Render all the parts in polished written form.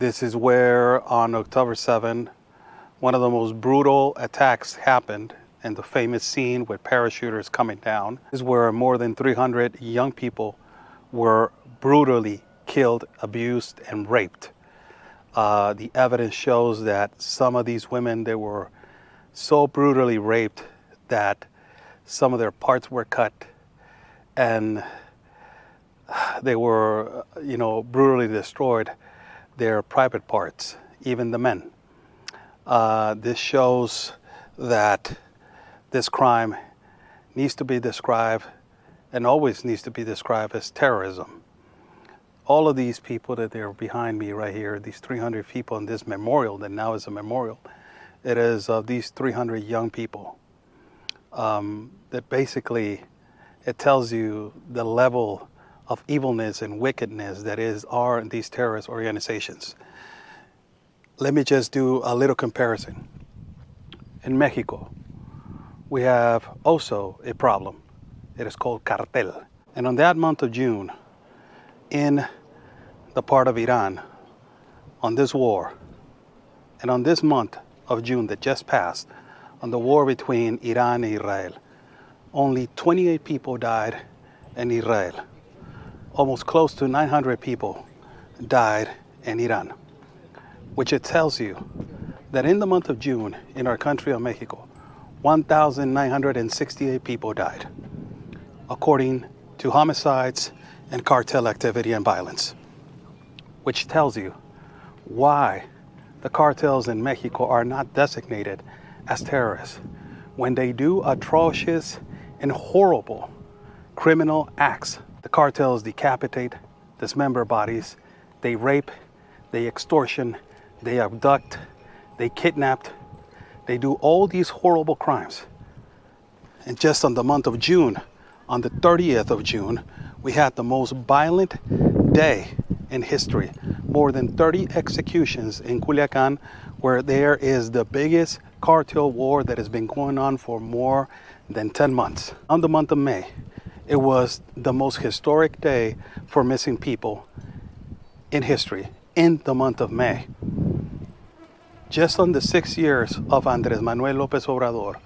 This is where on October 7, one of the most brutal attacks happened, and the famous scene with parachuters coming down. This is where more than 300 young people were brutally killed, abused, and raped. The evidence shows that some of these women, they were so brutally raped that some of their parts were cut, and they were, brutally destroyed, their private parts, even the men. This shows that this crime needs to be described, and always needs to be described, as terrorism. All of these people that are behind me right here, these 300 people in this memorial that now is a memorial, it is of these 300 young people. That basically, it tells you the level of evilness and wickedness that are in these terrorist organizations. Let me just do a little comparison. In Mexico, we have also a problem. It is called cartel. And on that month of June, in the part of Iran, on this war, and on this month of June that just passed, on the war between Iran and Israel, only 28 people died in Israel. Almost close to 900 people died in Iran, which it tells you that in the month of June in our country of Mexico, 1,968 people died, according to homicides and cartel activity and violence, which tells you why the cartels in Mexico are not designated as terrorists when they do atrocious and horrible criminal acts. The cartels decapitate, dismember bodies, they rape, they extortion, they abduct, they kidnap, they do all these horrible crimes. And just on the month of June, on the 30th of June, we had the most violent day in history. More than 30 executions in Culiacan, where there is the biggest cartel war that has been going on for more than 10 months. On the month of May, it was the most historic day for missing people in history, in the month of May. Just on the 6 years of Andrés Manuel López Obrador,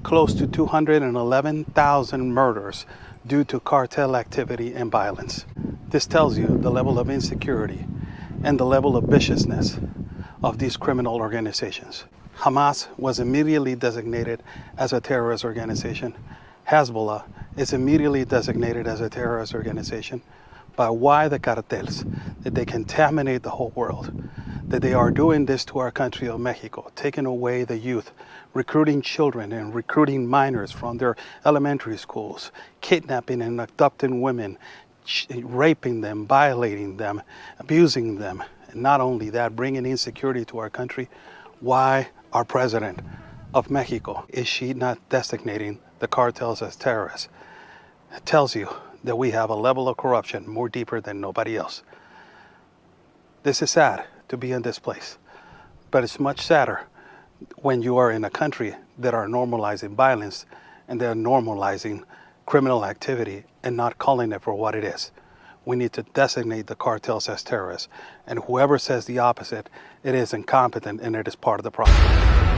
close to 211,000 murders due to cartel activity and violence. This tells you the level of insecurity and the level of viciousness of these criminal organizations. Hamas was immediately designated as a terrorist organization. Hezbollah is immediately designated as a terrorist organization. But why the cartels? That they contaminate the whole world. That they are doing this to our country of Mexico, taking away the youth, recruiting children and recruiting minors from their elementary schools, kidnapping and abducting women, raping them, violating them, abusing them. And not only that, bringing insecurity to our country. Why our president of Mexico is she not designating the cartels as terrorists? It tells you that we have a level of corruption more deeper than nobody else. This is sad to be in this place, but it's much sadder when you are in a country that are normalizing violence and they're normalizing criminal activity and not calling it for what it is. We need to designate the cartels as terrorists, and whoever says the opposite, it is incompetent and it is part of the problem.